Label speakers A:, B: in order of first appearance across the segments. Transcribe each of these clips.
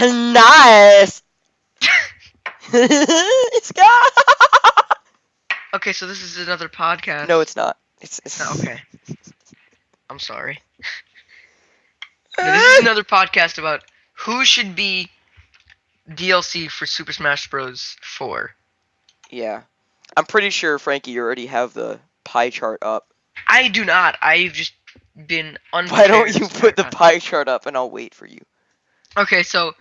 A: Nice. Scott.
B: Okay, so this is another podcast.
A: No, it's not.
B: No, okay. I'm sorry. No, this is another podcast about who should be DLC for Super Smash Bros. 4.
A: Yeah. I'm pretty sure, Frankie, you already have the pie chart up.
B: I do not. I've just been unprepared.
A: Why don't you put the pie chart up and I'll wait for you?
B: Okay, so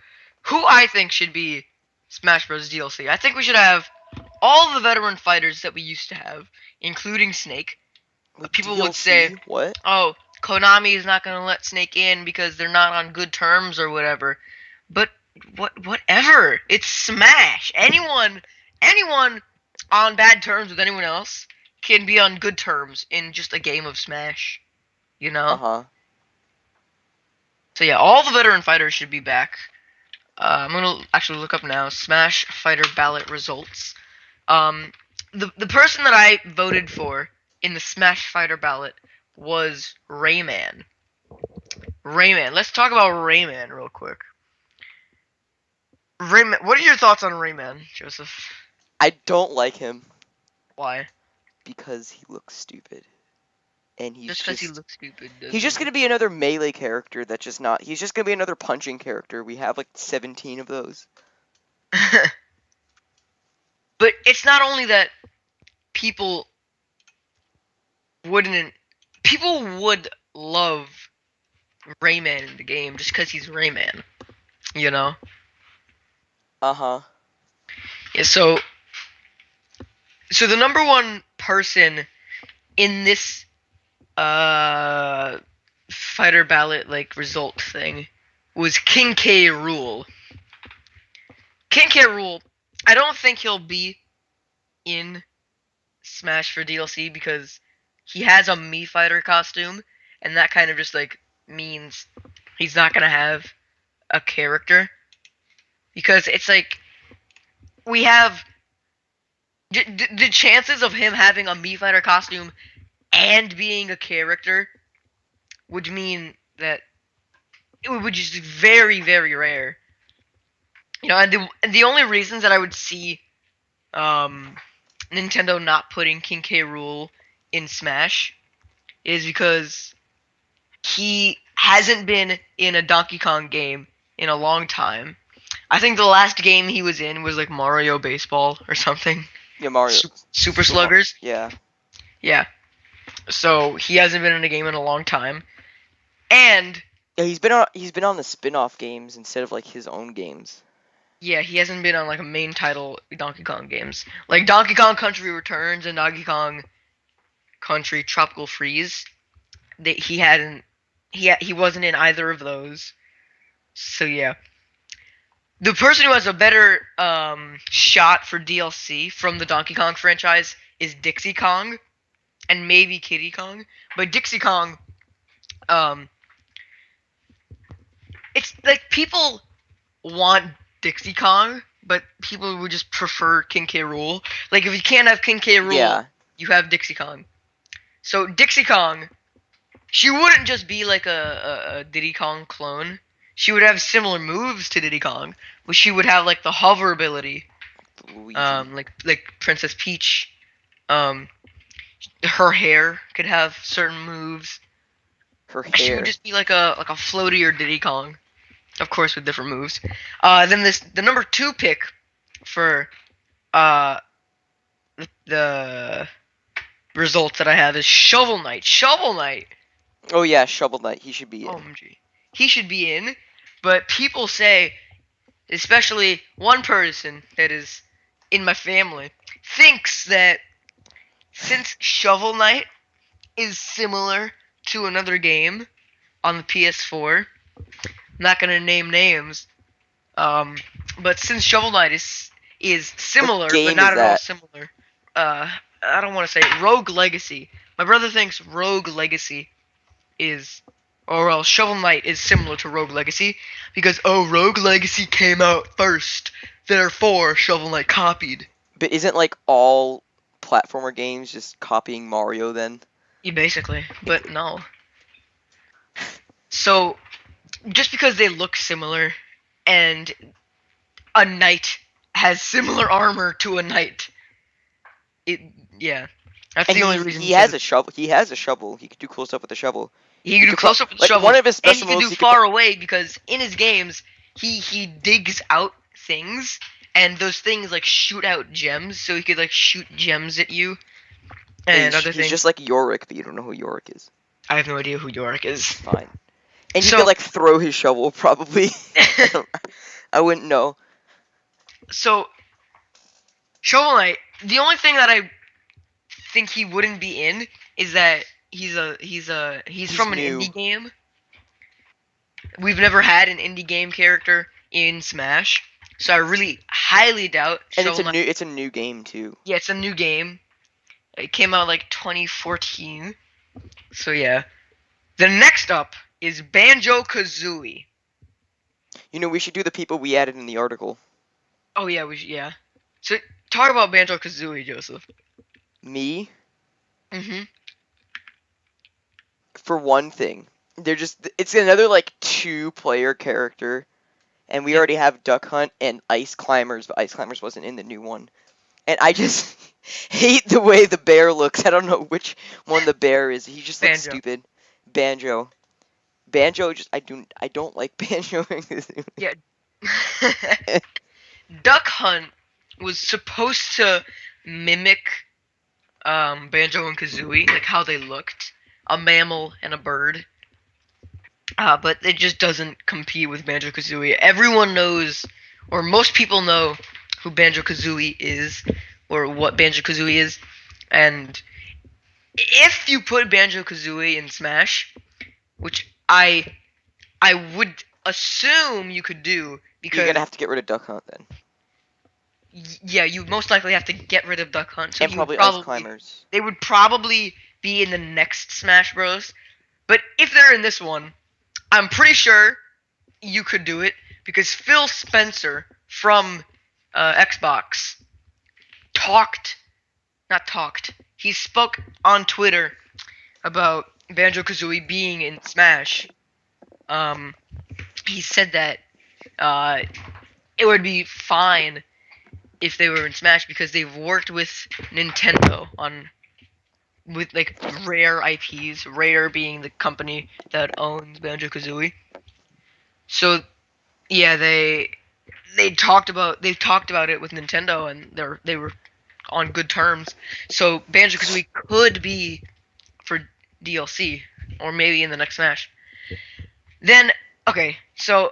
B: who I think should be Smash Bros. DLC? I think we should have all the veteran fighters that we used to have, including Snake. People would say,
A: what?
B: oh, Konami is not going to let Snake in because they're not on good terms or whatever. But whatever. It's Smash. Anyone on bad terms with anyone else can be on good terms in just a game of Smash. You know?
A: Uh-huh.
B: So yeah, all the veteran fighters should be back. I'm gonna actually look up now Smash Fighter ballot results. The person that I voted for in the Smash Fighter ballot was Rayman. Rayman. Let's talk about Rayman real quick. Rayman. What are your thoughts on Rayman, Joseph?
A: I don't like him.
B: Why?
A: Because he looks stupid. And he's
B: just because he looks stupid.
A: He's just gonna be another melee character that's just not. He's just gonna be another punching character. We have like 17 of those.
B: But it's not only that people would love Rayman in the game just because he's Rayman, you know?
A: Uh-huh.
B: Yeah, so the number one person in this fighter ballot like result thing was King K Rool. King K Rool, I don't think he'll be in Smash for DLC because he has a Mii Fighter costume, and that kind of just like means he's not gonna have a character, because it's like we have the chances of him having a Mii Fighter costume and being a character would mean that it would just be very, very rare. You know, and the only reasons that I would see Nintendo not putting King K. Rool in Smash is because he hasn't been in a Donkey Kong game in a long time. I think the last game he was in was like Mario Baseball or something.
A: Yeah, Mario.
B: Super Sluggers?
A: Yeah.
B: Yeah. So he hasn't been in a game in a long time. And
A: yeah, he's been on the spin-off games instead of like his own games.
B: Yeah, he hasn't been on like a main title Donkey Kong games. Like Donkey Kong Country Returns and Donkey Kong Country Tropical Freeze. He wasn't in either of those. So yeah. The person who has a better shot for DLC from the Donkey Kong franchise is Dixie Kong and maybe Kiddy Kong. But Dixie Kong, it's like people want Dixie Kong, but people would just prefer King K. Rool. Like, if you can't have King K. Rool, you have Dixie Kong. So, Dixie Kong, she wouldn't just be like a Diddy Kong clone. She would have similar moves to Diddy Kong, but she would have, like, the hover ability. Like Princess Peach. Her hair could have certain moves.
A: Her hair.
B: She would just be like a floaty or Diddy Kong. Of course, with different moves. Then the number 2 pick for the results that I have is Shovel Knight. Shovel Knight.
A: Oh yeah, Shovel Knight. He should be in.
B: OMG. He should be in, but people say, especially one person that is in my family, thinks that since Shovel Knight is similar to another game on the PS4, I'm not gonna name names, but since Shovel Knight is similar, but not at all similar, I don't want to say it. Rogue Legacy. My brother thinks Rogue Legacy is, or else Shovel Knight is similar to Rogue Legacy, because Rogue Legacy came out first, therefore Shovel Knight copied.
A: But isn't like all platformer games just copying Mario then?
B: Yeah, basically, but no. So, just because they look similar and a knight has similar armor to a knight. Yeah, that's
A: And
B: the only reason.
A: he has a shovel. He has a shovel. He could do cool stuff with the shovel.
B: He can do close up with the
A: like
B: shovel,
A: one of his
B: and he
A: special
B: can do
A: moves.
B: far away because in his games he digs out things, and those things like shoot out gems, so he could like shoot gems at you and other things.
A: He's just like Yorick, but you don't know who Yorick is.
B: I have no idea who Yorick is.
A: Fine. And he could like throw his shovel probably. I wouldn't know.
B: So Shovel Knight, the only thing that I think he wouldn't be in is that he's from an
A: new.
B: indie game. We've never had an indie game character in Smash, so I really highly doubt.
A: And it's a new game too.
B: Yeah, it's a new game. It came out like 2014. So yeah. The next up is Banjo Kazooie.
A: You know, we should do the people we added in the article.
B: Oh yeah, yeah. So talk about Banjo Kazooie, Joseph.
A: Me?
B: Mm-hmm.
A: For one thing, it's another like 2-player character, and we already have Duck Hunt and Ice Climbers, but Ice Climbers wasn't in the new one. And I just hate the way the bear looks. I don't know which one the bear is. He just looks stupid. Banjo, I don't like Banjo.
B: Yeah. Duck Hunt was supposed to mimic Banjo and Kazooie, like how they looked, a mammal and a bird. But it just doesn't compete with Banjo Kazooie. Everyone knows, or most people know, who Banjo Kazooie is, or what Banjo Kazooie is, and if you put Banjo Kazooie in Smash, which I would assume you could do, because
A: you're gonna have to get rid of Duck Hunt then.
B: Yeah, you most likely have to get rid of Duck Hunt. So
A: and probably Ice Climbers.
B: They would probably be in the next Smash Bros. But if they're in this one, I'm pretty sure you could do it because Phil Spencer from Xbox he spoke on Twitter about Banjo-Kazooie being in Smash. He said that it would be fine if they were in Smash because they've worked with Nintendo with like Rare IPs, Rare being the company that owns Banjo-Kazooie. So yeah, they've talked about it with Nintendo and they were on good terms. So Banjo-Kazooie could be for DLC or maybe in the next Smash. Then okay, so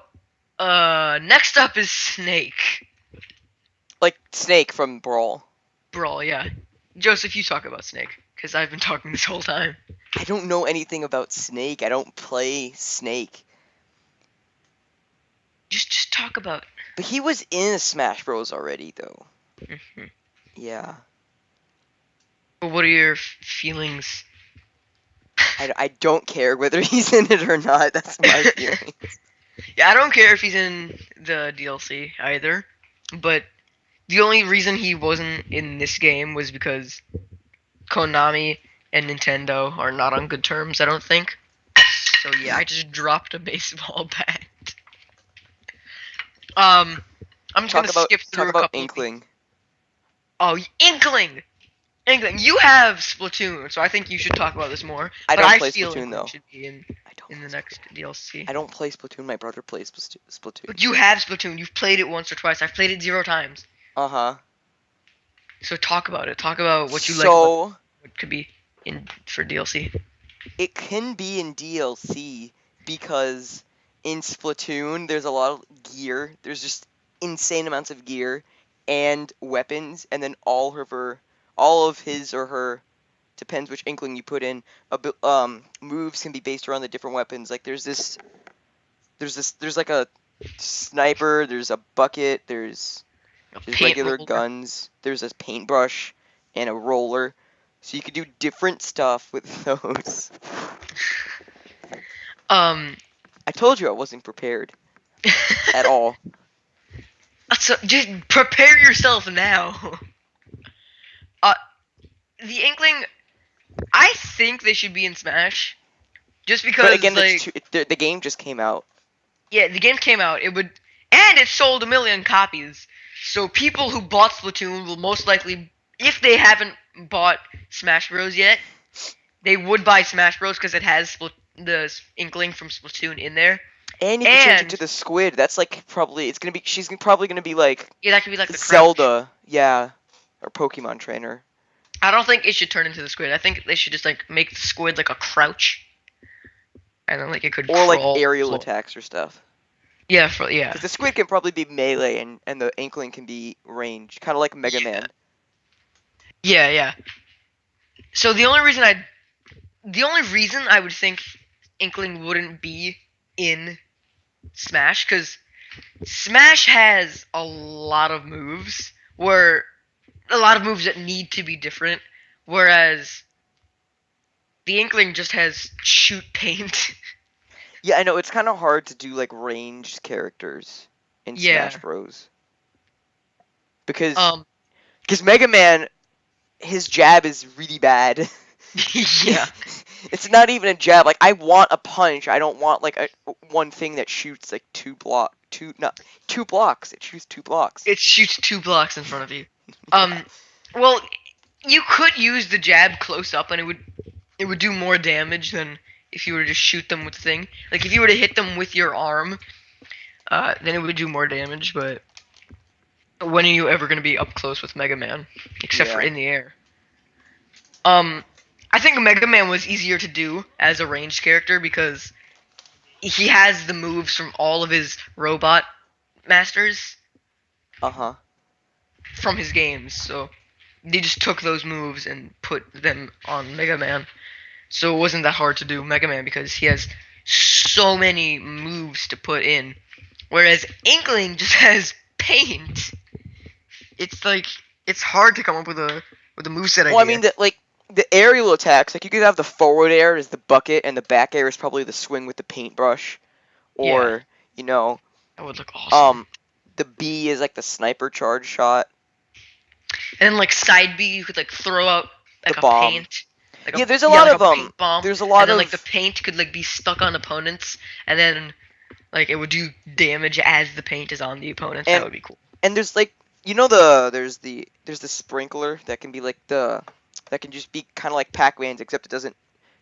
B: next up is Snake.
A: Like Snake from Brawl.
B: Brawl, yeah. Joseph, you talk about Snake, because I've been talking this whole time.
A: I don't know anything about Snake. I don't play Snake.
B: Just talk about...
A: But he was in Smash Bros. Already, though.
B: Mm-hmm.
A: Yeah.
B: But what are your feelings?
A: I don't care whether he's in it or not. That's my feelings.
B: Yeah, I don't care if he's in the DLC either, but the only reason he wasn't in this game was because Konami and Nintendo are not on good terms, I don't think. So yeah, I just dropped a baseball bat. I'm just gonna skip through a couple.
A: Inkling.
B: Oh, Inkling! Inkling, you have Splatoon, so I think you should talk about this more.
A: I don't play Splatoon
B: Inkling
A: though.
B: Should be in the next DLC.
A: I don't play Splatoon. My brother plays Splatoon.
B: But you have Splatoon. You've played it once or twice. I've played it 0 times.
A: Uh-huh.
B: So talk about it. Talk about what you like. What could be in for DLC.
A: It can be in DLC because in Splatoon there's a lot of gear. There's just insane amounts of gear and weapons, and then all of his or her, depends which Inkling you put in, moves can be based around the different weapons. Like there's like a sniper, there's a bucket, there's regular guns, there's a paintbrush and a roller. So you could do different stuff with those. I told you I wasn't prepared at all.
B: So just prepare yourself now. The Inkling, I think they should be in Smash, just because.
A: But again, the game just came out.
B: Yeah, the game came out. And it sold 1 million copies. So people who bought Splatoon will most likely, if they haven't bought Smash Bros yet, they would buy Smash Bros because it has the Inkling from Splatoon in there.
A: And you can change it to the squid. That's like probably she's probably gonna be like
B: that could be like the
A: Zelda, yeah, or Pokemon trainer.
B: I don't think it should turn into the squid. I think they should just like make the squid like a crouch, and then like it could
A: or
B: crawl,
A: like aerial attacks or stuff.
B: Yeah, yeah.
A: Because the squid can probably be melee, and the Inkling can be range, kind of like Mega Man.
B: Yeah. So the only reason I would think Inkling wouldn't be in Smash, because Smash has a lot of moves that need to be different, whereas the Inkling just has shoot paint.
A: Yeah, I know, it's kind of hard to do like ranged characters in Smash Bros. Because Mega Man, his jab is really bad.
B: Yeah.
A: It's not even a jab. Like, I want a punch. I don't want like one thing that shoots like two blocks. It shoots 2 blocks.
B: It shoots 2 blocks in front of you. Well, you could use the jab close up, and it would do more damage than if you were to just shoot them with the thing. Like, if you were to hit them with your arm, then it would do more damage, but when are you ever going to be up close with Mega Man? Except for in the air. I think Mega Man was easier to do as a ranged character because he has the moves from all of his robot masters. From his games, so they just took those moves and put them on Mega Man. So it wasn't that hard to do Mega Man because he has so many moves to put in. Whereas Inkling just has paint. It's like it's hard to come up with a moveset idea.
A: Well, I mean the aerial attacks, like you could have the forward air as the bucket and the back air is probably the swing with the paintbrush. Or, you know,
B: that would look awesome.
A: The B is like the sniper charge shot.
B: And then like side B you could like throw out like
A: the bomb.
B: Paint.
A: Like there's a lot of there's a lot
B: and then,
A: of
B: like the paint could like be stuck on opponents, and then like it would do damage as the paint is on the opponents. That would be cool.
A: And there's like there's the sprinkler that can be like that can just be kind of like Pac-Man's, except it doesn't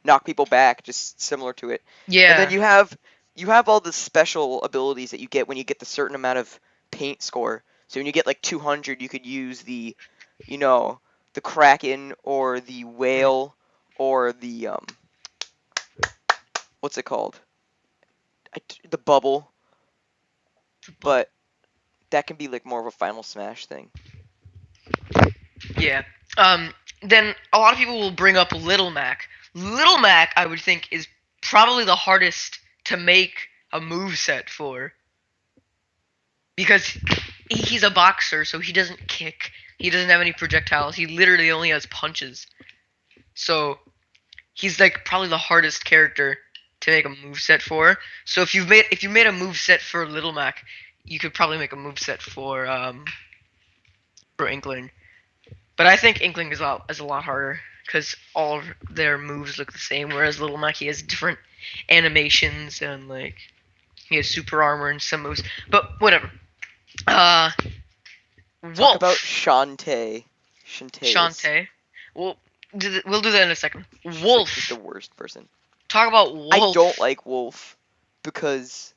A: knock people back, just similar to it.
B: Yeah.
A: And then you have all the special abilities that you get when you get the certain amount of paint score. So when you get like 200, you could use the Kraken or the whale or the what's it called? The bubble. But that can be like more of a Final Smash thing.
B: Yeah. Then a lot of people will bring up Little Mac. Little Mac, I would think, is probably the hardest to make a moveset for. Because he's a boxer, so he doesn't kick. He doesn't have any projectiles. He literally only has punches. So he's like probably the hardest character to make a moveset for. So if you made a moveset for Little Mac, you could probably make a moveset for Inkling. But I think Inkling is a lot harder because all of their moves look the same, whereas Little Mac, he has different animations and like he has super armor and some moves. But whatever. Wolf.
A: Talk about Shante.
B: Shante. Well, we'll do that in a second. Wolf
A: is the worst person.
B: Talk about Wolf.
A: I don't like Wolf because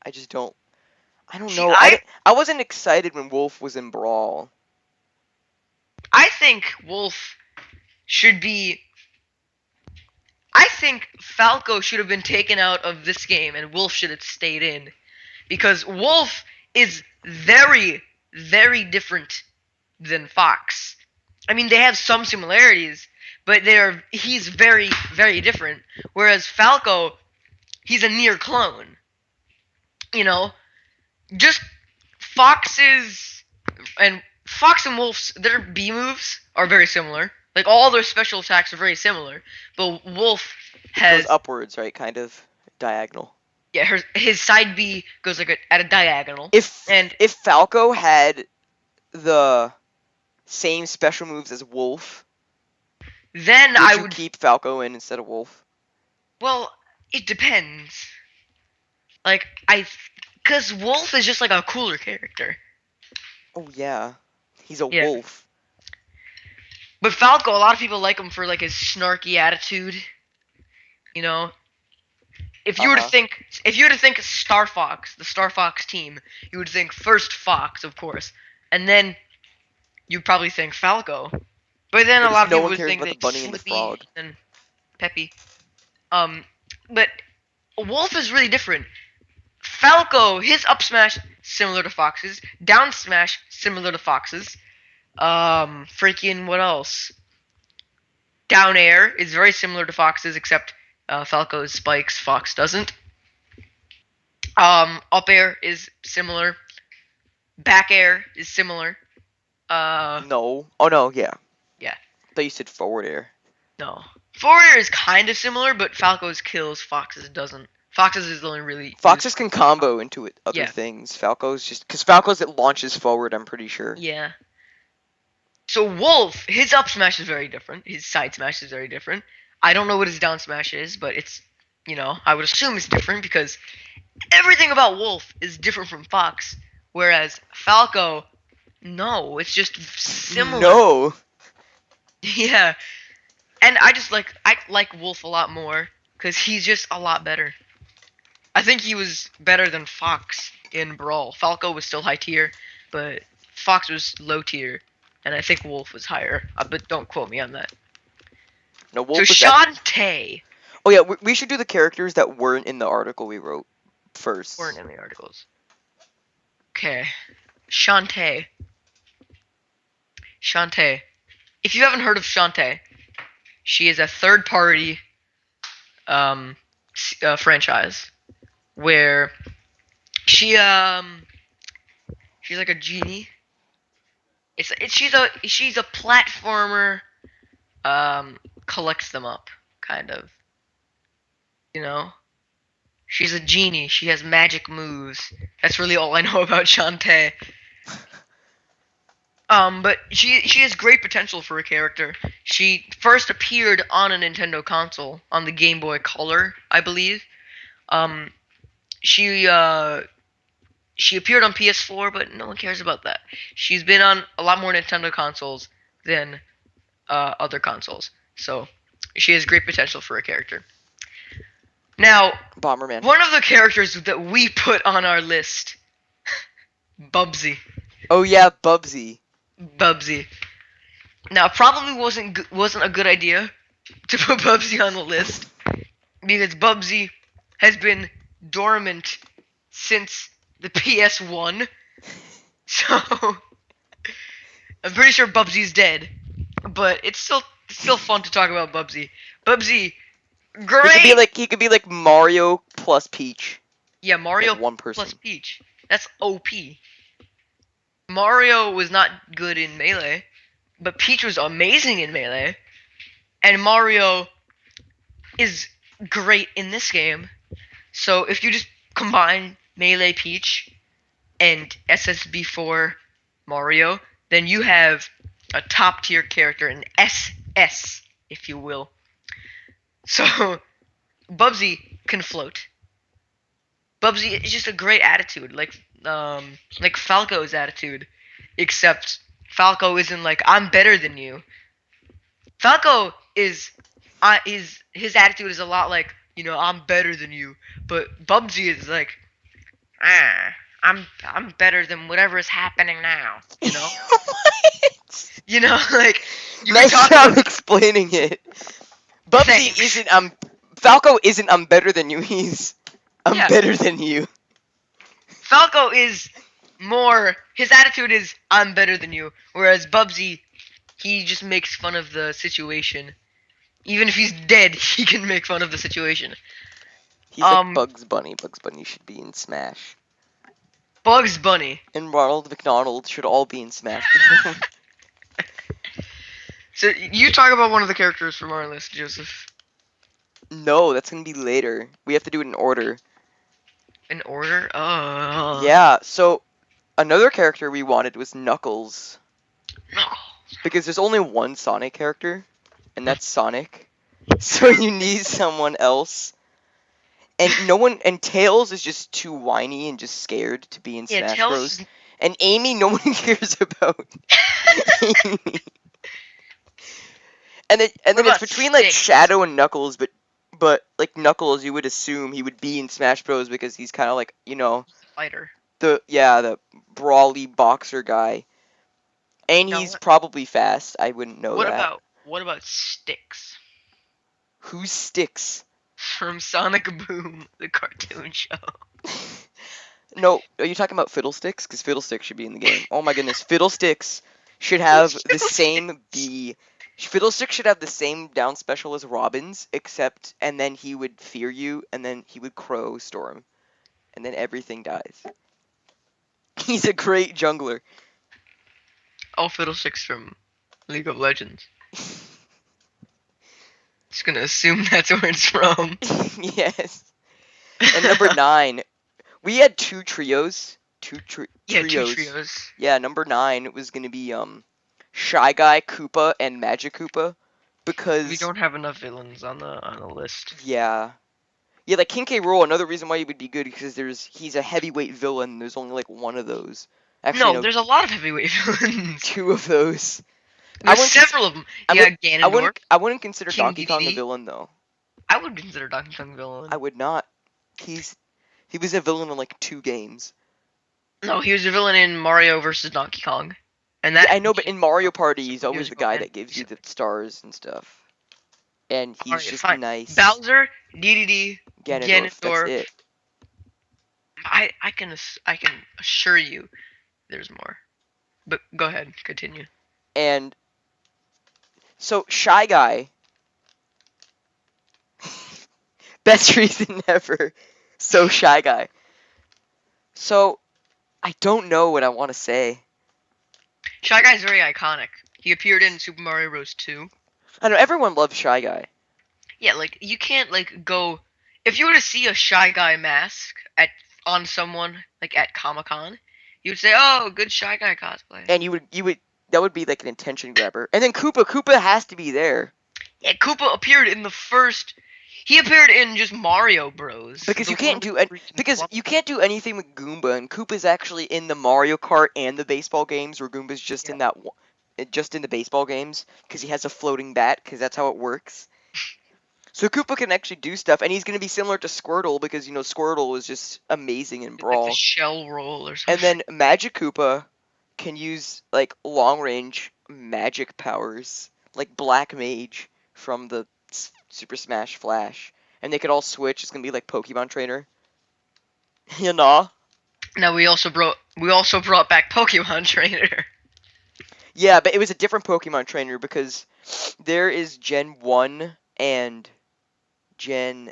A: I just don't. I don't know. I wasn't excited when Wolf was in Brawl.
B: I think Wolf should be. I think Falco should have been taken out of this game and Wolf should have stayed in. Because Wolf is very, very different than Fox. I mean, they have some similarities, but he's very, very different. Whereas Falco, he's a near clone. You know? Just Fox and Wolf's, their B moves are very similar. Like, all their special attacks are very similar. But Wolf has...
A: goes upwards, right? Kind of diagonal.
B: Yeah, his side B goes like at a diagonal.
A: If Falco had the same special moves as Wolf,
B: then I would
A: keep Falco in instead of Wolf.
B: Well, it depends. Like Because Wolf is just like a cooler character.
A: Oh yeah, he's a
B: Yeah.
A: wolf.
B: But Falco, a lot of people like him for like his snarky attitude. You know, if you were to think Star Fox, the Star Fox team, you would think first Fox, of course, and then you'd probably think Falco. But then a
A: Because
B: lot of
A: no
B: people
A: one
B: would
A: cares
B: think
A: about the
B: that
A: bunny and the
B: Slippy
A: frog.
B: and Peppy. But Wolf is really different. Falco, his up smash similar to Fox's, down smash similar to Fox's. Freaking what else? Down air is very similar to Fox's, except Falco's spikes, Fox doesn't. Up air is similar. Back air is similar.
A: No. Oh no, yeah.
B: Yeah.
A: I thought you said forward air.
B: No. Forward air is kind of similar, but Falco's kills, Fox's doesn't. Fox's is only really.
A: Foxes can combo into it, other
B: Yeah.
A: things. Falco's just because Falco's it launches forward. I'm pretty sure.
B: Yeah. So Wolf, his up smash is very different. His side smash is very different. I don't know what his down smash is, but it's, I would assume it's different because everything about Wolf is different from Fox. Whereas Falco, no, it's just similar.
A: No.
B: Yeah. And I like Wolf a lot more because he's just a lot better. I think he was better than Fox in Brawl. Falco was still high tier, but Fox was low tier. And I think Wolf was higher, but don't quote me on that.
A: No, Wolf
B: So
A: was
B: Shante
A: Oh yeah, we should do the characters that weren't in the article we wrote first.
B: weren't in the articles. Okay, Shante. Shante. If you haven't heard of Shante, she is a third-party franchise where she's like a genie. She's a platformer, collects them up, kind of. She's a genie. She has magic moves. That's really all I know about Shante. But she has great potential for a character. She first appeared on a Nintendo console, on the Game Boy Color, I believe. She appeared on PS4, but no one cares about that. She's been on a lot more Nintendo consoles than other consoles, so she has great potential for a character. Now,
A: Bomberman.
B: one of the characters that we put on our list, Bubsy.
A: Oh yeah, Bubsy.
B: Bubsy. Now, probably wasn't a good idea to put Bubsy on the list because Bubsy has been dormant since the PS1. So I'm pretty sure Bubsy's dead, but it's still fun to talk about Bubsy. Bubsy, great.
A: He could be like Mario plus Peach.
B: Yeah, Mario
A: Like one person.
B: plus Peach. That's OP. Mario was not good in Melee, but Peach was amazing in Melee. And Mario is great in this game. So if you just combine Melee Peach and SSB4 Mario, then you have a top tier character, an SS, if you will. So Bubsy can float. Bubsy is just a great attitude, like Falco's attitude, except Falco isn't like I'm better than you. Falco is his attitude is a lot like I'm better than you, but Bubsy is like I'm better than whatever is happening now.
A: What?
B: Like you
A: Nice
B: can talk
A: job
B: about,
A: explaining it. Bubsy
B: Thanks.
A: isn't Falco isn't I'm better than you. He's I'm
B: Yeah.
A: better than you.
B: Falco is more his attitude is I'm better than you, whereas Bubsy he just makes fun of the situation. Even if he's dead, he can make fun of the situation.
A: He's like Bugs Bunny. Bugs Bunny should be in Smash.
B: Bugs Bunny.
A: And Ronald McDonald should all be in Smash.
B: So you talk about one of the characters from our list, Joseph.
A: No, that's gonna be later. We have to do it in order.
B: In order? Oh.
A: Yeah, so another character we wanted was Knuckles.
B: Knuckles.
A: Because there's only one Sonic character, and that's Sonic. So you need someone else. And Tails is just too whiny and just scared to be in
B: Yeah,
A: Smash
B: Tails
A: Bros.
B: is.
A: And Amy, no one cares about Amy. And
B: What
A: then it's
B: about
A: between like
B: Sticks?
A: Shadow and Knuckles, but like Knuckles, you would assume he would be in Smash Bros. Because he's kind of like
B: Fighter.
A: the brawly boxer guy, and
B: Now
A: he's probably fast. I wouldn't know that.
B: what about Sticks
A: Who Sticks?
B: from Sonic Boom, the cartoon show?
A: No, are you talking about Fiddlesticks? Because Fiddlesticks should be in the game. Oh my goodness, Fiddlesticks should have the same B. Fiddlesticks should have the same down special as Robin's, except and then he would fear you, and then he would crow storm, and then everything dies. He's a great jungler.
B: Oh, Fiddlesticks from League of Legends. Just gonna assume that's where it's from.
A: Yes. And number 9, we had two trios.
B: Yeah, two
A: Trios.
B: trios.
A: Yeah, number 9 was gonna be Shy Guy, Koopa, and Magic Koopa, because
B: We don't have enough villains on the list.
A: yeah. Yeah, like King K. Rool, another reason why he would be good because he's a heavyweight villain. There's only like one of those. Actually,
B: No, there's a lot of heavyweight villains.
A: two of those.
B: There's several of them. Yeah, Ganondorf.
A: I wouldn't consider
B: King
A: Donkey Kong a
B: Dedede.
A: villain though.
B: I would consider Donkey Kong a villain.
A: I would not. He was a villain in like 2 games.
B: No, he was a villain in Mario versus Donkey Kong, and
A: Yeah,
B: that
A: I know, but in Mario Party, he's
B: he
A: always
B: was
A: the guy
B: villain.
A: that gives you the stars and stuff. And he's
B: Alright,
A: just
B: fine.
A: nice.
B: Bowser, DDD,
A: Ganondorf, that's
B: Ganondorf.
A: it.
B: I can assure you, there's more. But go ahead, continue.
A: And so Shy Guy, best reason ever. So Shy Guy. So I don't know what I want to say.
B: Shy Guy's very iconic. He appeared in Super Mario Bros. 2.
A: I know everyone loves Shy Guy.
B: Yeah, like you can't like go if you were to see a Shy Guy mask on someone like at Comic-Con, you would say, "Oh, good Shy Guy cosplay."
A: And you would that would be like an attention grabber. And then Koopa has to be there.
B: Yeah, Koopa appeared in the first. He appeared in just Mario Bros.
A: Because you can't do anything with Goomba, and Koopa's actually in the Mario Kart and the baseball games, where Goomba's just in the baseball games, because he has a floating bat, because that's how it works. So Koopa can actually do stuff, and he's going to be similar to Squirtle, because Squirtle was just amazing in Brawl.
B: Like the shell roll or something.
A: And then Magic Koopa can use like long range magic powers, like Black Mage from the Super Smash Flash, and they could all switch. It's gonna be like Pokemon Trainer. Now
B: we also brought back Pokemon Trainer.
A: Yeah, but it was a different Pokemon Trainer because there is Gen 1 and Gen.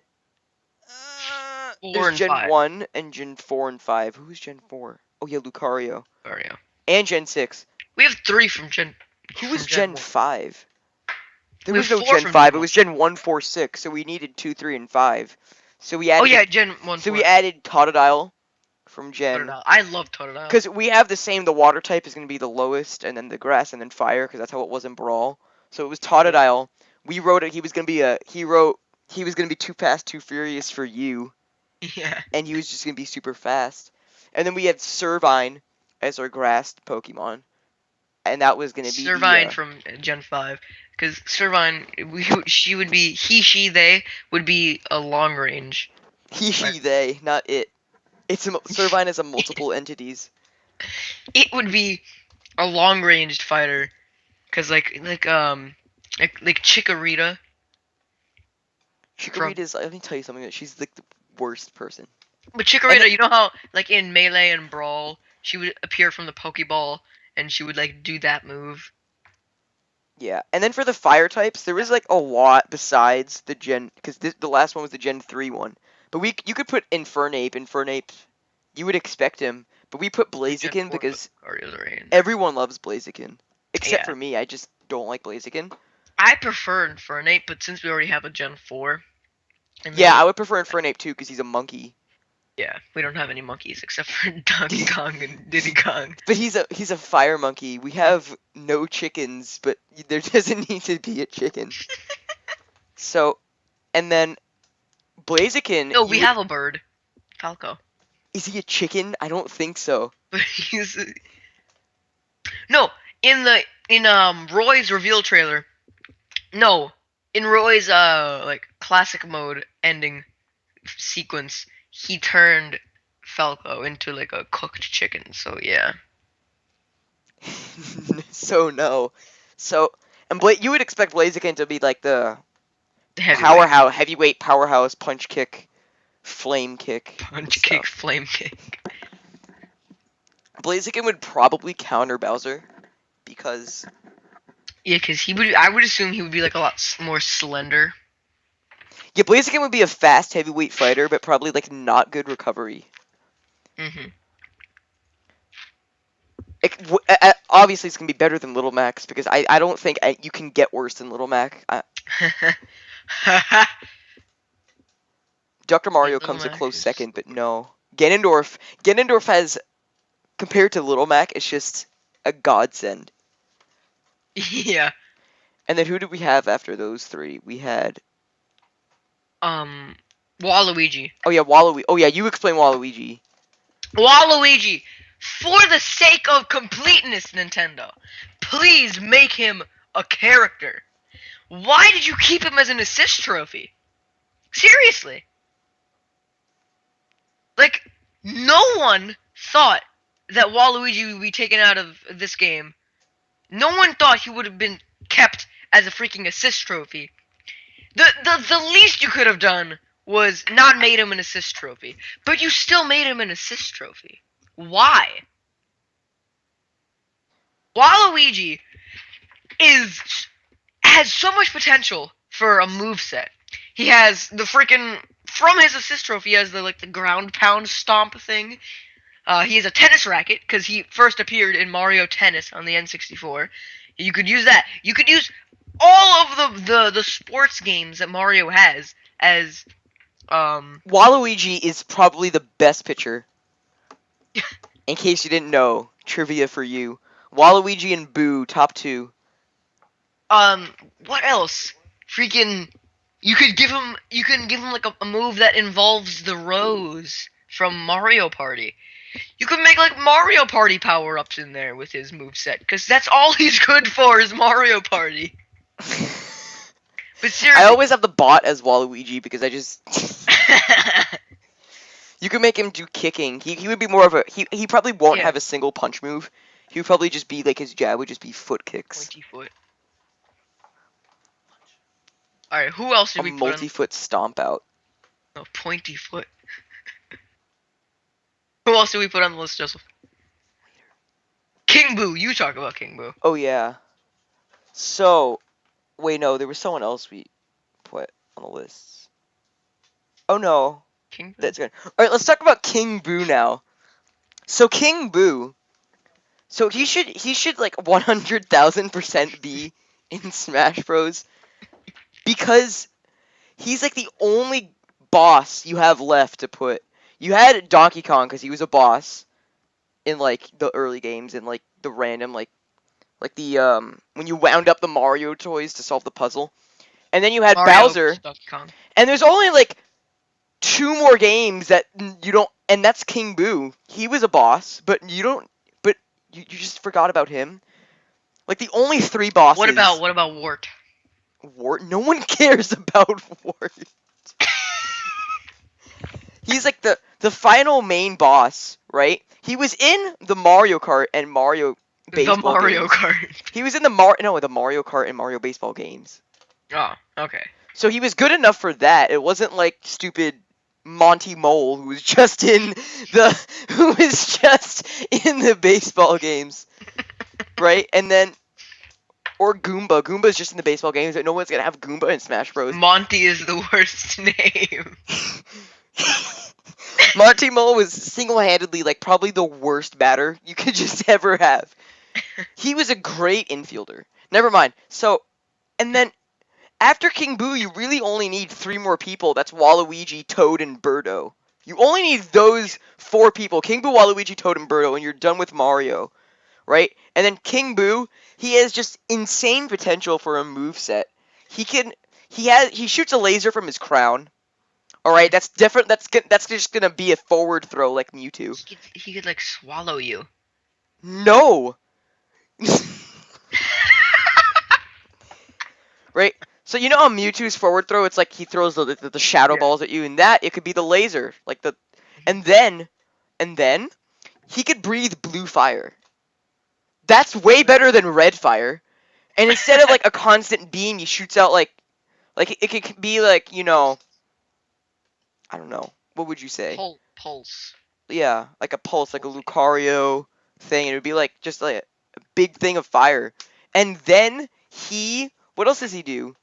A: There's Gen
B: 5.
A: 1 and Gen 4 and 5. Who's Gen 4? Oh yeah, Lucario.
B: Lucario.
A: And Gen 6.
B: We have 3 from Gen.
A: Who was Gen 5? There
B: We
A: was
B: have
A: no
B: 4
A: Gen
B: from
A: 5.
B: Gen
A: It was Gen 1, 4, 6. So we needed 2, 3, and 5. So we added.
B: Oh yeah, Gen 1.
A: So we added Totodile from Gen.
B: Totodile. I love Totodile.
A: Because we have the same. The water type is going to be the lowest, and then the grass, and then fire, because that's how it was in Brawl. So it was Totodile. We wrote it. He was going to be he was going to be too fast, too furious for you.
B: Yeah.
A: And he was just going to be super fast. And then we had Servine as our grass Pokemon. And that was going to be
B: Servine from Gen 5. Because Servine, they would be a long range.
A: He, she, they, not it. Servine is a multiple entities.
B: It would be a long ranged fighter. Because like Chikorita.
A: Chikorita is, let me tell you something, she's like the worst person.
B: But Chikorita, you know how like in Melee and Brawl, she would appear from the Pokeball and she would like do that move.
A: Yeah, and then for the fire types, there was like a lot besides the Gen, because the last one was the Gen 3 one. But you could put Infernape. Infernape, you would expect him, but we put Blaziken because everyone loves Blaziken, except for me. I just don't like Blaziken.
B: I prefer Infernape, but since we already have a Gen 4.
A: Yeah, I would prefer Infernape too, because he's a monkey.
B: Yeah, we don't have any monkeys except for Donkey Kong and Diddy Kong.
A: But he's a fire monkey. We have no chickens, but there doesn't need to be a chicken. So, and then Blaziken,
B: No, we have a bird. Falco.
A: is he a chicken? I don't think so.
B: But he's no in Roy's reveal trailer. No, in Roy's like classic mode ending sequence, he turned Falco into like a cooked chicken. So yeah.
A: So no. So and you would expect Blaziken to be like the
B: Heavyweight.
A: heavyweight powerhouse punch kick, flame kick.
B: Punch kick, flame kick.
A: Blaziken would probably counter Bowser because
B: Yeah, because I would assume he would be like a lot more slender.
A: yeah, Blaziken would be a fast heavyweight fighter, but probably like not good recovery.
B: Mm-hmm.
A: Obviously, it's gonna be better than Little Mac's because I don't think you can get worse than Little Mac. Dr. Mario
B: Little
A: comes a
B: Mac
A: close
B: is-
A: second, but no. Ganondorf has, compared to Little Mac, it's just a godsend.
B: Yeah.
A: And then who did we have after those three? We had
B: Waluigi.
A: oh yeah, Waluigi. Oh yeah, you explain Waluigi.
B: Waluigi, for the sake of completeness, Nintendo, please make him a character. Why did you keep him as an assist trophy? Seriously. Like, no one thought that Waluigi would be taken out of this game. No one thought he would have been kept as a freaking assist trophy. The least you could have done was not made him an assist trophy. But you still made him an assist trophy. Why? Waluigi has so much potential for a moveset. He has the freaking from his assist trophy, he has the ground pound stomp thing. He has a tennis racket because he first appeared in Mario Tennis on the N64. You could use that. You could use all of the sports games that Mario has as
A: Waluigi is probably the best pitcher. In case you didn't know, trivia for you. Waluigi and Boo, top two.
B: what else? Freaking you can give him like a move that involves the rose from Mario Party. You could make like Mario Party power-ups in there with his moveset, because that's all he's good for is Mario Party. But seriously,
A: I always have the bot as Waluigi because I just you could make him do kicking. He would be more of a he probably won't
B: Yeah.
A: have a single punch move. He would probably just be like his jab would just be foot kicks.
B: Pointy foot. Alright, who else did
A: A
B: we put
A: multi-foot stomp out.
B: on? Oh, pointy foot. Who else did we put on the list, Joseph? King Boo. You talk about King Boo.
A: Oh yeah. So, wait no, there was someone else we put on the list. Oh no,
B: King Boo?
A: that's good. All right, let's talk about King Boo now. So King Boo, so he should like 100,000% be in Smash Bros. Because he's like the only boss you have left to put. You had Donkey Kong because he was a boss in like the early games and like the random like the when you wound up the Mario toys to solve the puzzle. And then you had
B: Mario
A: Bowser.
B: Donkey Kong.
A: And there's only like two more games that you don't, and that's King Boo. He was a boss, but you just forgot about him. Like the only three bosses.
B: What about Wart?
A: Wart? No one cares about Wart. He's like the final main boss, right? He was in the Mario Kart and Mario Baseball
B: The Mario
A: games.
B: Kart.
A: He was in the Mario Kart and Mario Baseball games.
B: Oh, okay.
A: So he was good enough for that. It wasn't like stupid Monty Mole who was just in the baseball games, right? And then or Goomba. Goomba's just in the baseball games, but no one's gonna have Goomba in Smash Bros.
B: Monty is the worst name.
A: Monty Mole was single-handedly like probably the worst batter you could just ever have. He was a great infielder. Never mind. So, and then after King Boo, you really only need three more people. That's Waluigi, Toad, and Berto. You only need those four people. King Boo, Waluigi, Toad, and Berto, and you're done with Mario. Right? And then King Boo, he has just insane potential for a moveset. He shoots a laser from his crown, All right, that's different. That's just gonna be a forward throw like Mewtwo.
B: He could like swallow you.
A: No. Right. So you know how Mewtwo's forward throw? It's like he throws the shadow
B: Yeah.
A: balls at you, and that it could be the laser, like the, and then he could breathe blue fire. That's way better than red fire. And instead of like a constant beam, he shoots out like it could be like, you know, I don't know. What would you say?
B: Pulse.
A: Yeah, like a pulse, like a Lucario thing. It would be like just like a big thing of fire. And then what else does he do?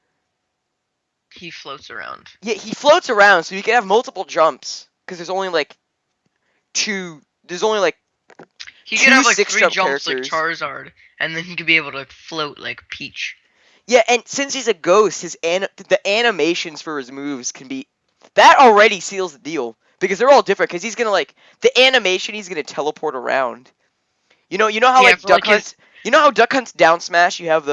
B: He floats around.
A: Yeah, he floats around, so you can have multiple jumps. Because there's only like two. There's only like
B: He could have like 3
A: jump
B: jumps
A: characters.
B: like Charizard, and then he could be able to like, float like Peach.
A: Yeah, and since he's a ghost, the animations for his moves can be. That already seals the deal. Because they're all different. Because he's gonna like the animation. He's gonna teleport around. You know how
B: Yeah,
A: like
B: for,
A: Duck
B: like,
A: Hunt's. You know how Duck Hunt's down smash. You have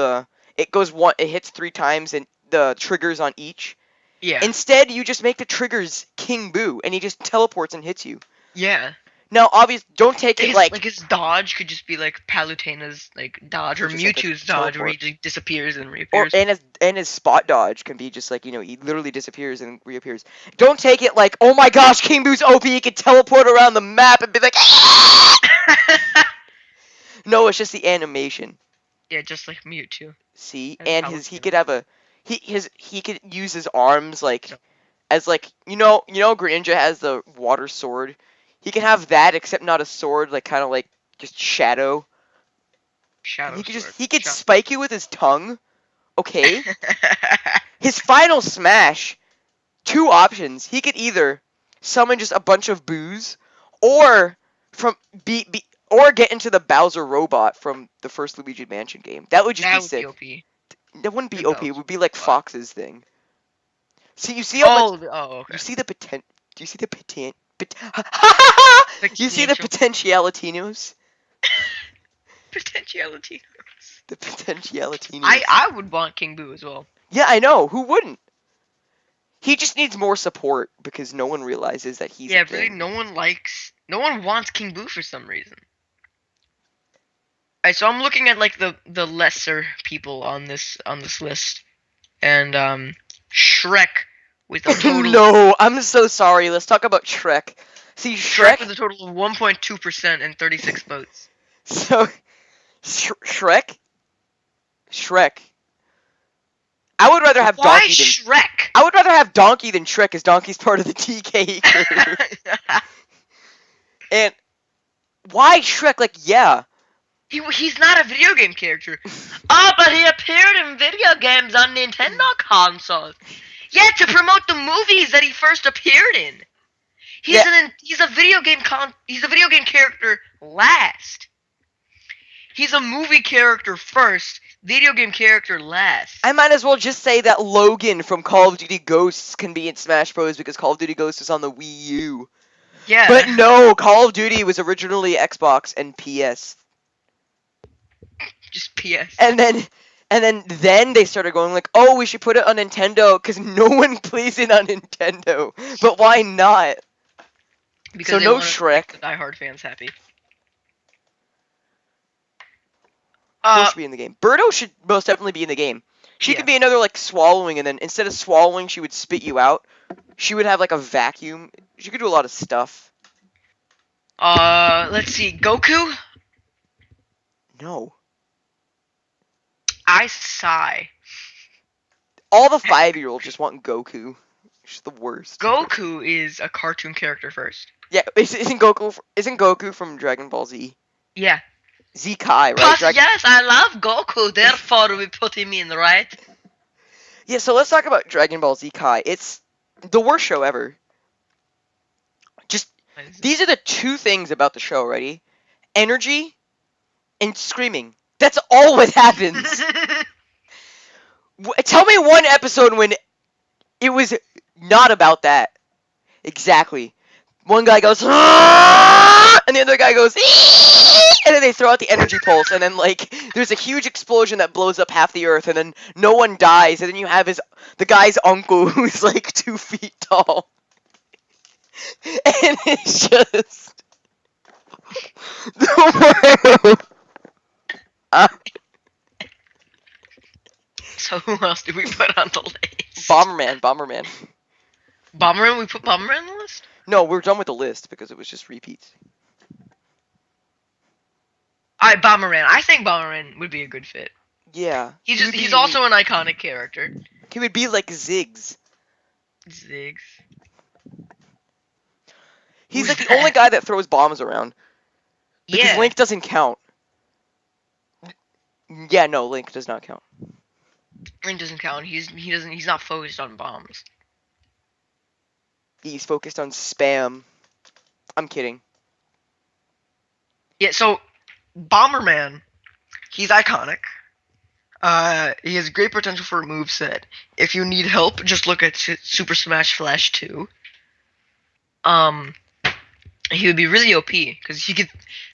A: it hits 3 times and the triggers on each.
B: Yeah.
A: Instead, you just make the triggers King Boo, and he just teleports and hits you.
B: Yeah.
A: Now, don't take it like
B: his dodge could just be like Palutena's like dodge or
A: Just like a
B: Mewtwo's dodge where he
A: teleport.
B: just disappears and
A: or
B: reappears.
A: and his spot dodge can be just like, you know, he literally disappears and reappears. Don't take it like, oh my gosh, King Boo's OP, he can teleport around the map and be like, "Ah!" No, it's just the animation.
B: Yeah, just like Mewtwo.
A: See,
B: And
A: and he
B: Palutena.
A: could have he could use his arms like as like you know Greninja has the water sword. He can have that, except not a sword, like kind of like just shadow.
B: Shadow
A: He could
B: Sword.
A: he could
B: Shadow-
A: spike you with his tongue. Okay. His final smash, 2 options. He could either summon just a bunch of boos, or or get into the Bowser robot from the first Luigi Mansion game. That would just
B: that
A: be
B: would
A: sick.
B: be OP.
A: That wouldn't be
B: The
A: OP. It
B: Bowser
A: would be like
B: robot.
A: Fox's thing. See, you see how much.
B: Okay.
A: You see the potent. Do you see the potent? You see the potentialinos?
B: Potentiality.
A: The potentialinos.
B: I would want King Boo as well.
A: Yeah, I know. Who wouldn't? He just needs more support because no one realizes that he's
B: Yeah,
A: a
B: really,
A: thing.
B: no one wants King Boo for some reason. Alright, so I'm looking at like the lesser people on this list, and Shrek with a total
A: No, I'm so sorry. Let's talk about Shrek. See,
B: Shrek
A: Shrek.
B: with a total of 1.2% and 36 votes.
A: So, Shrek. I would rather have
B: Why
A: Donkey than.
B: Shrek?
A: I would rather have Donkey than Shrek, as Donkey's part of the TK crew. And why Shrek? Like, yeah.
B: He's not a video game character. Oh, but he appeared in video games on Nintendo consoles. Yeah, to promote the movies that he first appeared in. He's a video game character last. He's a movie character first, video game character last.
A: I might as well just say that Logan from Call of Duty Ghosts can be in Smash Bros. Because Call of Duty Ghosts is on the Wii U.
B: Yeah.
A: But no, Call of Duty was originally Xbox and PS.
B: Just PS.
A: And then they started going like, oh, we should put it on Nintendo because no one plays it on Nintendo. But why not?
B: Because
A: So
B: they
A: no
B: wanna
A: Shrek.
B: make the diehard fans happy.
A: Berto should be in the game. Berto should most definitely be in the game. She could be another like swallowing, and then instead of swallowing, she would spit you out. She would have like a vacuum. She could do a lot of stuff.
B: Let's see. Goku?
A: No.
B: I sigh.
A: All the 5-year-olds just want Goku. She's the worst.
B: Goku is a cartoon character first.
A: Yeah, isn't Goku from Dragon Ball Z?
B: Yeah.
A: Z Kai, right?
B: Plus, yes, I love Goku, therefore we put him in, right?
A: Yeah, so let's talk about Dragon Ball Z Kai. It's the worst show ever. These are the 2 things about the show, ready? Energy and screaming. That's all what happens. Tell me one episode when it was not about that. Exactly. One guy goes, "Ah!" and the other guy goes, "Ee!" and then they throw out the energy pulse, and then like there's a huge explosion that blows up half the earth, and then no one dies, and then you have the guy's uncle who's like 2 feet tall. And it's just the world.
B: So who else did we put on the list?
A: Bomberman.
B: Bomberman? We put Bomberman on the list?
A: No, we're done with the list because it was just repeats.
B: Alright, Bomberman. I think Bomberman would be a good fit.
A: Yeah.
B: He's also an iconic character.
A: He would be like Ziggs.
B: Ziggs.
A: He's
B: Who's
A: like the
B: that?
A: only guy that throws bombs around. Because
B: Yeah.
A: Link doesn't count. Yeah, no, Link does not count.
B: Link doesn't count. He's not focused on bombs.
A: He's focused on spam. I'm kidding.
B: Yeah, so Bomberman, he's iconic. He has great potential for a moveset. If you need help, just look at Super Smash Flash 2. He would be really OP because he could,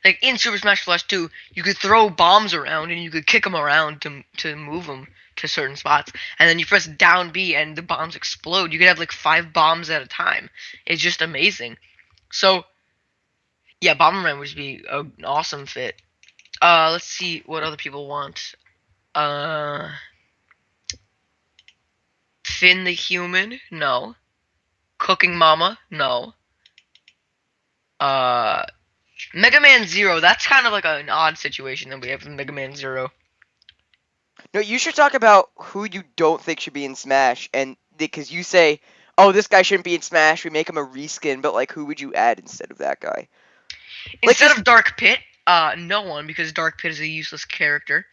B: like in Super Smash Flash 2, you could throw bombs around and you could kick them around to move them to certain spots, and then you press down B and the bombs explode. You could have like 5 bombs at a time. It's just amazing. So, yeah, Bomberman would be an awesome fit. Let's see what other people want. Finn the Human? No. Cooking Mama? No. Mega Man Zero, that's kind of like an odd situation that we have with Mega Man Zero.
A: No, you should talk about who you don't think should be in Smash, and because you say, oh, this guy shouldn't be in Smash, we make him a reskin, but like, who would you add instead of that guy?
B: Instead of Dark Pit, no one, because Dark Pit is a useless character.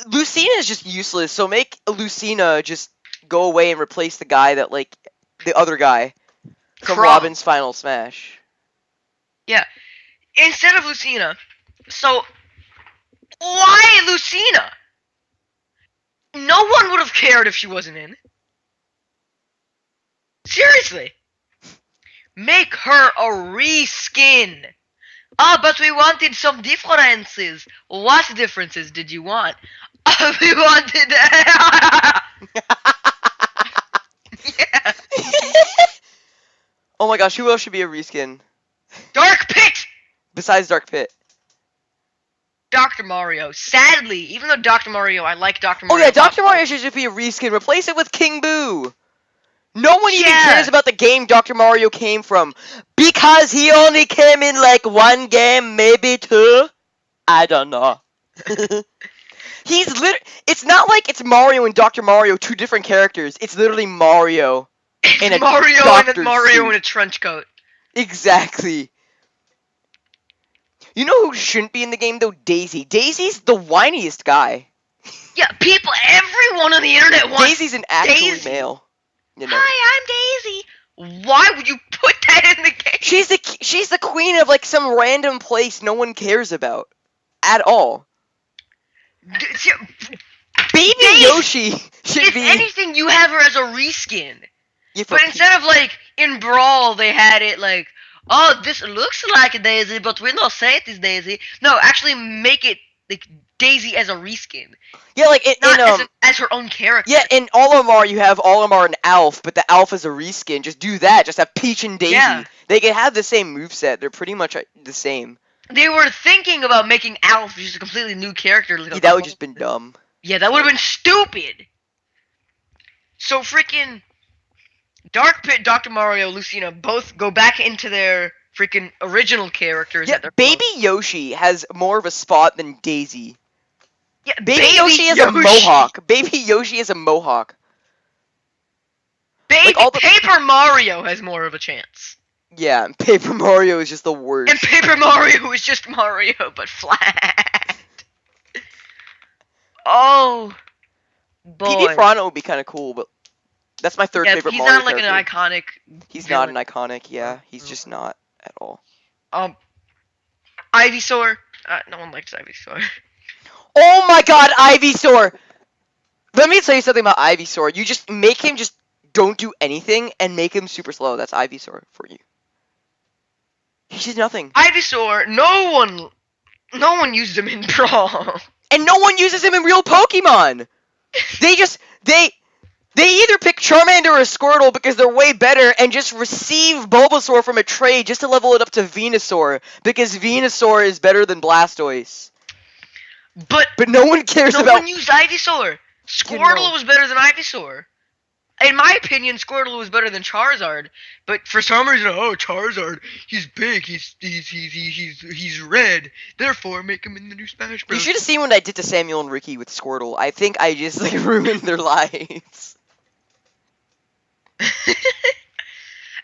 A: Lucina is just useless, so make Lucina just go away and replace the guy that, like, the other guy from
B: Crom.
A: Robin's Final Smash.
B: Yeah. Instead of Lucina, so why Lucina? No one would have cared if she wasn't in. Seriously. Make her a reskin. But we wanted some differences. What differences did you want? We wanted... Yeah.
A: Oh my gosh, who else should be a reskin?
B: Dark Pit!
A: Besides Dark Pit.
B: Dr. Mario. Sadly, even though Dr. Mario, I like Dr.
A: Oh
B: Mario.
A: yeah, Dr. Mario should just be a reskin. Replace it with King Boo. No one even
B: Yeah.
A: cares about the game Dr. Mario came from. Because he only came in like one game, maybe 2? I don't know. It's not like it's Mario and Dr. Mario, 2 different characters. It's literally Mario. In a
B: Mario and
A: doctor's
B: a Mario
A: suit.
B: in a trench coat.
A: Exactly. You know who shouldn't be in the game though? Daisy. Daisy's the whiniest guy.
B: Yeah, everyone on the internet wants
A: Daisy's an actual
B: Daisy.
A: male. You know.
B: Hi, I'm Daisy. Why would you put that in the game?
A: She's the queen of like some random place no one cares about. At all. Baby
B: Daisy,
A: Yoshi should
B: If
A: be.
B: anything, you have her as a reskin.
A: Yeah, for
B: But instead of like in Brawl, they had it like, oh, this looks like Daisy, but we don't say it is Daisy. No, actually make it like Daisy as a reskin,
A: yeah, like
B: not as her own character.
A: yeah, in Olimar you have Olimar and Alf, but the Alf is a reskin. Just do that. Just have Peach and Daisy.
B: Yeah.
A: They can have the same moveset. They're pretty much the same.
B: They were thinking about making Alf just a completely new character. Like
A: Yeah, that would just been dumb.
B: Yeah, that would have been stupid. So freaking Dark Pit, Dr. Mario, Lucina both go back into their freaking original characters.
A: Yeah,
B: that they're
A: Baby Yoshi has more of a spot than Daisy.
B: Yeah,
A: Baby Yoshi is a mohawk. Baby Yoshi is a mohawk.
B: Baby
A: Like, all the-
B: Paper Mario has more of a chance.
A: Yeah, and Paper Mario is just the worst.
B: And Paper Mario is just Mario, but flat. Oh, boy.
A: Petey Piranha would be kind of cool, but that's my third favorite
B: he's
A: Mario
B: not like
A: character.
B: an iconic.
A: He's
B: villain.
A: not an iconic, yeah. He's just not at all.
B: Ivysaur. No one likes Ivysaur.
A: Oh my god, Ivysaur! Let me tell you something about Ivysaur. You just make him just don't do anything and make him super slow. That's Ivysaur for you. He did nothing.
B: Ivysaur. No one used him in Brawl.
A: And no one uses him in real Pokemon! They They either pick Charmander or Squirtle because they're way better and just receive Bulbasaur from a trade just to level it up to Venusaur because Venusaur is better than Blastoise.
B: But
A: But no one cares
B: no
A: about...
B: one used Ivysaur. Squirtle was better than Ivysaur. In my opinion, Squirtle was better than Charizard. But for some reason, oh, Charizard, he's big, he's red. Therefore, make him in the new Smash Bros.
A: You should have seen what I did to Samuel and Ricky with Squirtle. I think I just ruined their lives.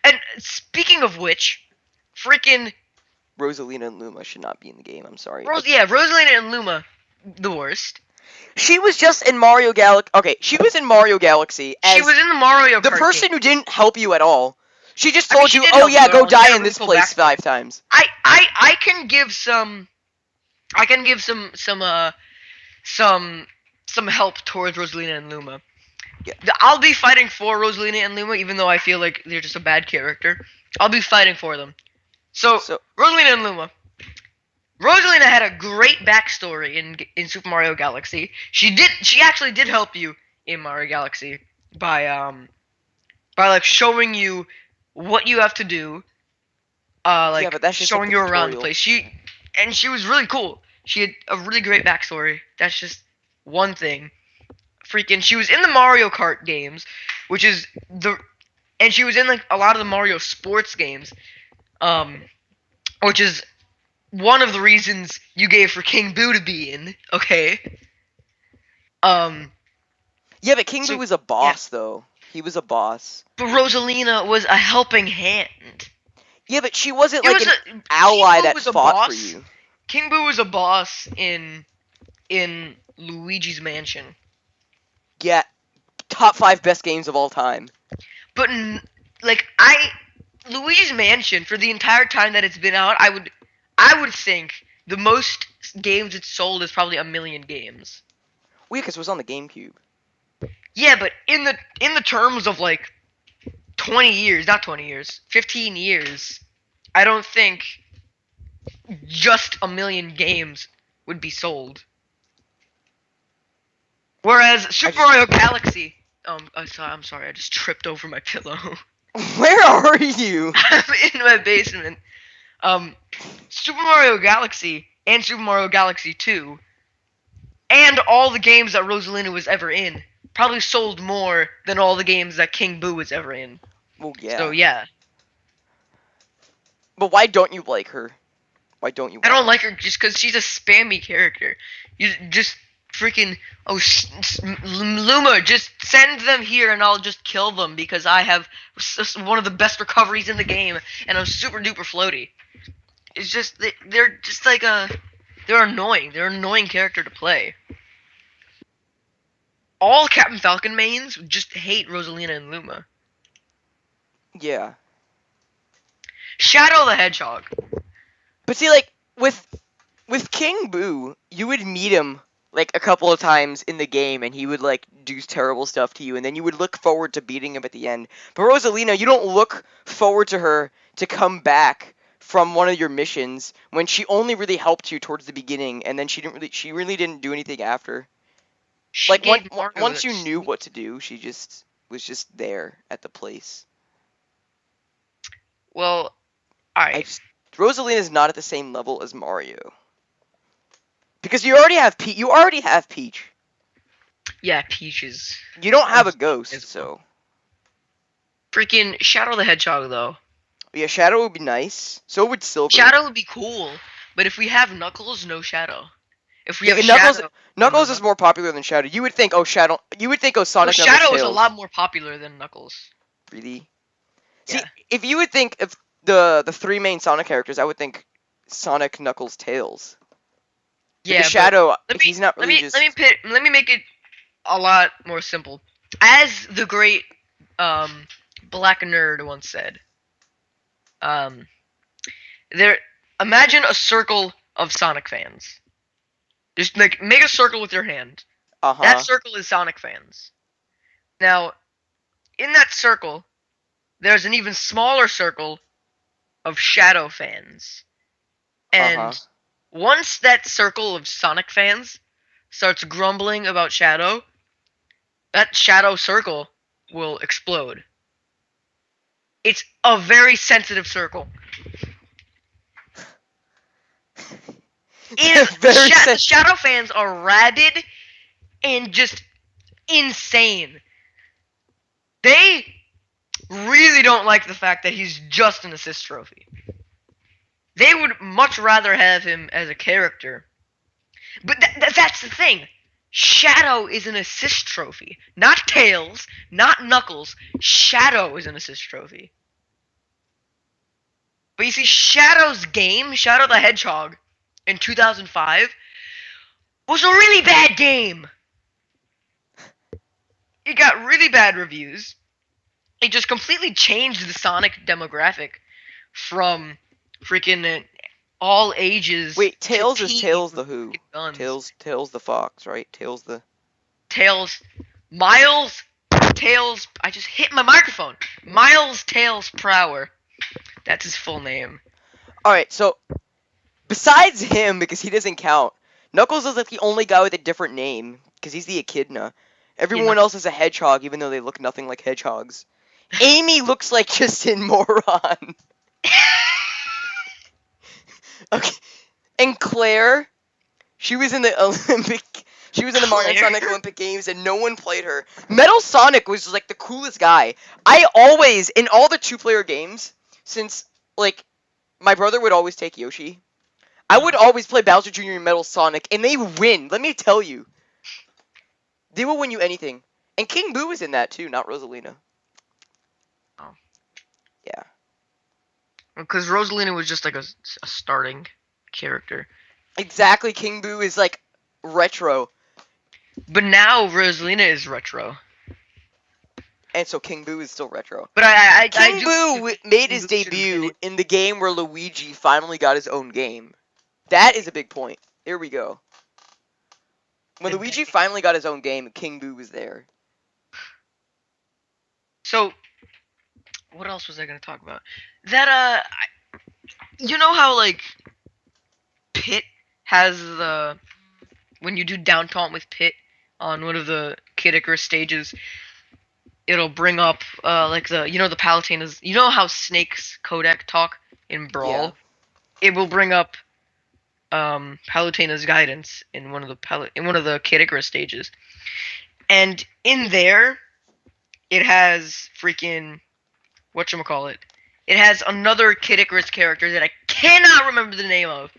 B: And speaking of which, freaking
A: Rosalina and Luma should not be in the game. I'm sorry.
B: Rosalina and Luma, the worst.
A: She was just in Mario Galaxy. Okay, she was in Mario Galaxy as
B: She was in the Mario Kart
A: the person
B: game.
A: who didn't help you at all. She just
B: I mean,
A: told
B: she
A: you,
B: did
A: "Oh
B: help
A: yeah,
B: you,
A: go
B: though. She
A: die
B: had a
A: in this
B: really cool
A: place
B: backstory.
A: 5 times."
B: I can give some help towards Rosalina and Luma.
A: Yeah.
B: I'll be fighting for Rosalina and Luma, even though I feel like they're just a bad character. I'll be fighting for them. So Rosalina and Luma. Rosalina had a great backstory in Super Mario Galaxy. She actually did help you in Mario Galaxy by like showing you what you have to do. Like
A: but that's just
B: showing
A: like
B: you
A: the
B: around the
A: tutorial.
B: place. She was really cool. She had a really great backstory. That's just one thing. Freaking, she was in the Mario Kart games, and she was in like a lot of the Mario sports games, which is one of the reasons you gave for King Boo to be in. Okay.
A: Yeah, but King Boo was a boss though. He was a boss.
B: But Rosalina was a helping hand.
A: Yeah, but she wasn't like an ally that fought for you.
B: King Boo was a boss in Luigi's Mansion.
A: Yeah, top 5 best games of all time.
B: But Luigi's Mansion, for the entire time that it's been out, I would think the most games it's sold is probably 1 million games.
A: Well, yeah, because it was on the GameCube.
B: Yeah, but in the terms of like 20 years, not 20 years, 15 years, I don't think just 1 million games would be sold. Whereas Super Mario Galaxy, I'm sorry, I just tripped over my pillow.
A: Where are you?
B: I'm in my basement. Super Mario Galaxy and Super Mario Galaxy 2 and all the games that Rosalina was ever in probably sold more than all the games that King Boo was ever in.
A: Well, yeah.
B: So, yeah.
A: But why don't you like her? Why don't you?
B: I don't like her just because she's a spammy character. You just freaking Luma, just send them here and I'll just kill them because I have one of the best recoveries in the game and I'm super duper floaty. It's just they're just like they're annoying. They're an annoying character to play. All Captain Falcon mains just hate Rosalina and Luma.
A: Yeah.
B: Shadow the Hedgehog.
A: But see, like with King Boo, you would meet him like a couple of times in the game, and he would like do terrible stuff to you, and then you would look forward to beating him at the end. But Rosalina, you don't look forward to her to come back from one of your missions when she only really helped you towards the beginning, and then she really didn't do anything after. Like once you knew what to do, she just was just there at the place.
B: Well, alright.
A: Rosalina's not at the same level as Mario. Because you already have Peach.
B: Yeah, Peach is...
A: You don't have a ghost, so...
B: Freaking Shadow the Hedgehog, though.
A: Yeah, Shadow would be nice. So would Silver.
B: Shadow would be cool, but if we have Knuckles, no Shadow. If we have
A: Knuckles is more popular than Shadow. You would think, Shadow... You would think, Sonic,
B: Knuckles, Shadow is a lot more popular than Knuckles.
A: Really?
B: Yeah.
A: See, if you would think of the 3 main Sonic characters, I would think Sonic, Knuckles, Tails.
B: Yeah,
A: Shadow,
B: he's not really let me make it a lot more simple. As the great Black Nerd once said, imagine a circle of Sonic fans. Just make a circle with your hand.
A: Uh-huh.
B: That circle is Sonic fans. Now, in that circle, there's an even smaller circle of Shadow fans. And once that circle of Sonic fans starts grumbling about Shadow, that Shadow circle will explode. It's a very sensitive circle. Shadow fans are rabid and just insane. They really don't like the fact that he's just an assist trophy. They would much rather have him as a character. But that's the thing. Shadow is an assist trophy. Not Tails, not Knuckles. Shadow is an assist trophy. But you see, Shadow's game, Shadow the Hedgehog, in 2005, was a really bad game. It got really bad reviews. It just completely changed the Sonic demographic from freaking all ages.
A: Wait, Tails is Tails the who? Tails the fox, right? Tails.
B: Miles Tails. I just hit my microphone. Miles Tails Prower. That's his full name.
A: Alright, so besides him, because he doesn't count, Knuckles is like the only guy with a different name, because he's the echidna. Everyone else is a hedgehog, even though they look nothing like hedgehogs. Amy looks like just a moron. Okay. And Claire, she was in the Mario and Sonic Olympic Games, and no one played her. Metal Sonic was like the coolest guy. I always, in all the 2-player games, since like my brother would always take Yoshi, I would always play Bowser Jr. and Metal Sonic, and they win. Let me tell you, they will win you anything. And King Boo was in that too, not Rosalina.
B: Oh.
A: Yeah.
B: Because Rosalina was just like a starting character.
A: Exactly, King Boo is like retro.
B: But now Rosalina is retro.
A: And so King Boo is still retro.
B: But
A: King Boo made his debut in the game where Luigi finally got his own game. That is a big point. Here we go. When Luigi finally got his own game, King Boo was there.
B: So, what else was I going to talk about? That, you know how, like, Pit has the, when you do down taunt with Pit on one of the Kid Icarus stages, it'll bring up, like, the Palutena's, you know how Snake's codec talk in Brawl?
A: Yeah.
B: It will bring up, Palutena's guidance in one of the Kid Icarus stages. And in there, it has freaking, whatchamacallit, it has another Kid Icarus character that I cannot remember the name of.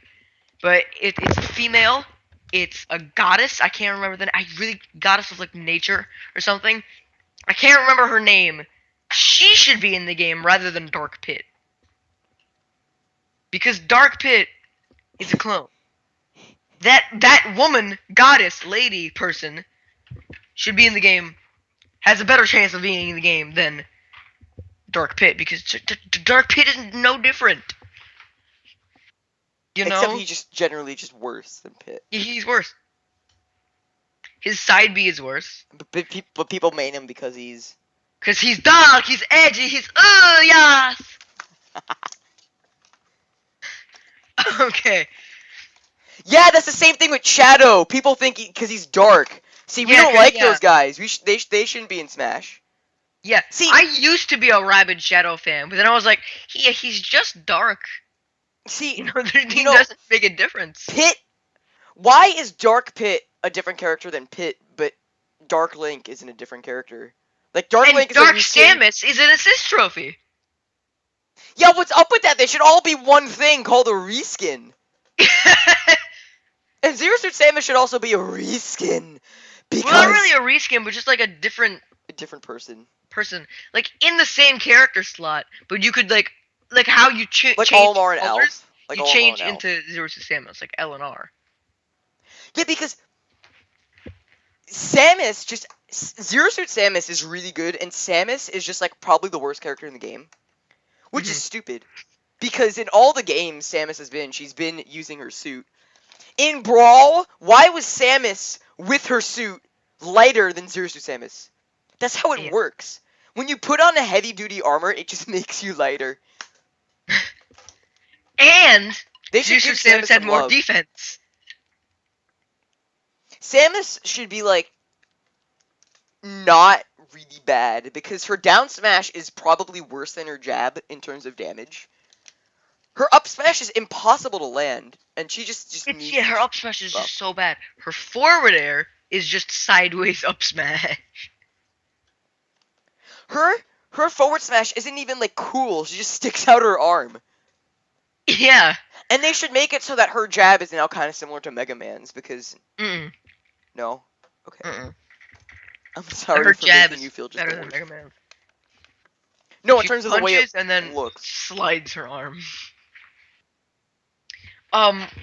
B: But it's female. It's a goddess. I can't remember goddess of like nature or something. I can't remember her name. She should be in the game rather than Dark Pit. Because Dark Pit is a clone. That woman, goddess, lady, person should be in the game. Has a better chance of being in the game than Dark Pit, because Dark Pit is no different. You know?
A: Except he's just generally just worse than Pit.
B: He's worse. His side B is worse.
A: But people main him because he's...
B: Because he's dark, he's edgy, he's... yes! Okay.
A: Yeah, that's the same thing with Shadow. People think because he's dark. See, we don't like those guys. They shouldn't be in Smash.
B: Yeah. See, I used to be a rabid Shadow fan, but then I was like, he's just dark.
A: See,
B: he doesn't make a difference.
A: Pit. Why is Dark Pit a different character than Pit, but Dark Link isn't a different character? Like Link is
B: Dark Samus is an assist trophy.
A: Yeah, what's up with that? They should all be one thing called a reskin. And Zero Suit Samus should also be a reskin. Because...
B: Well, not really a reskin, but just like a different
A: person.
B: Like in the same character slot, but you could like how you change
A: Olimar and
B: colors,
A: like
B: you change into Zero Suit Samus, like L and R.
A: Yeah, because Samus Zero Suit Samus is really good, and Samus is just like probably the worst character in the game, which is stupid. Because in all the games she's been using her suit. In Brawl, why was Samus with her suit lighter than Zero Suit Samus? That's how it works. When you put on a heavy-duty armor, it just makes you lighter.
B: And
A: Zero Suit Samus
B: had more defense.
A: Samus should be, like, not really bad because her down smash is probably worse than her jab in terms of damage. Her up smash is impossible to land, and she just needs.
B: Yeah, her up smash is just so bad. Her forward air is just sideways up smash.
A: Her forward smash isn't even like cool. She just sticks out her arm.
B: Yeah.
A: And they should make it so that her jab is now kind of similar to Mega Man's because. No. Okay. I'm sorry
B: her
A: for
B: jab
A: making
B: is
A: you feel just
B: better
A: the
B: than
A: worst.
B: Mega Man.
A: No, in
B: She
A: terms of the way it
B: and then
A: looks.
B: slides her arm.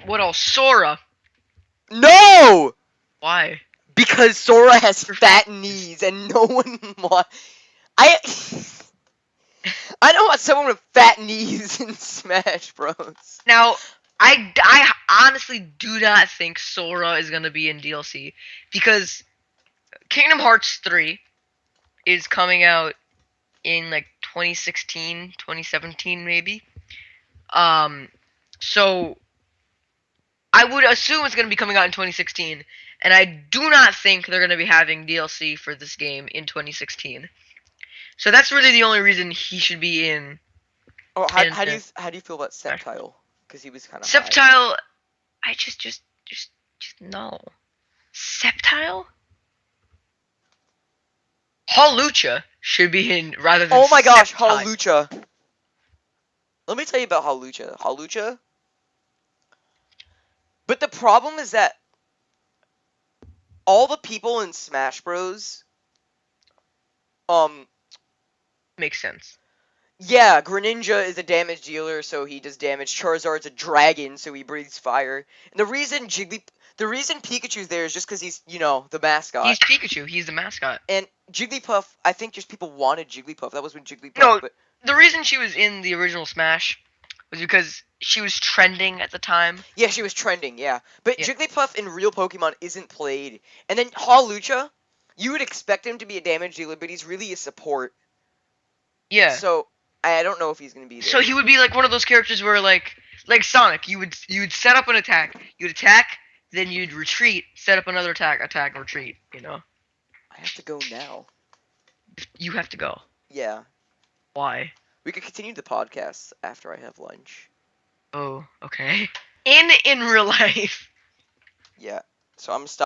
B: What else? Sora.
A: No!
B: Why?
A: Because Sora has
B: Her
A: fat knees and no one wants. I don't want someone with fat knees in Smash Bros.
B: Now, I honestly do not think Sora is gonna be in DLC because Kingdom Hearts 3 is coming out in like 2016, 2017 maybe. So I would assume it's going to be coming out in 2016, and I do not think they're going to be having DLC for this game in 2016. So that's really the only reason he should be in.
A: Oh, how do you feel about Sceptile? Because he was kind of
B: Sceptile, I just no. Sceptile? Hawlucha should be in rather than.
A: Oh my gosh,
B: Sceptile.
A: Hawlucha. Let me tell you about Hawlucha. But the problem is that all the people in Smash Bros.
B: Makes sense.
A: Yeah, Greninja is a damage dealer, so he does damage. Charizard's a dragon, so he breathes fire. And the reason Pikachu's there is just because he's, the mascot.
B: He's Pikachu. He's the mascot.
A: And Jigglypuff, I think just people wanted Jigglypuff. That was when Jigglypuff.
B: No,
A: but
B: the reason she was in the original Smash was because she was trending at the time.
A: Yeah, she was trending, yeah. But
B: Yeah.
A: Jigglypuff in real Pokemon isn't played. And then Hawlucha, you would expect him to be a damage dealer, but he's really a support.
B: Yeah.
A: So I don't know if he's gonna be there.
B: So he would be like one of those characters where like Sonic, you would set up an attack, you'd attack, then you'd retreat, set up another attack, retreat.
A: I have to go now.
B: You have to go.
A: Yeah.
B: Why?
A: We could continue the podcast after I have lunch.
B: Oh, okay. In real life.
A: Yeah. So I'm stopping.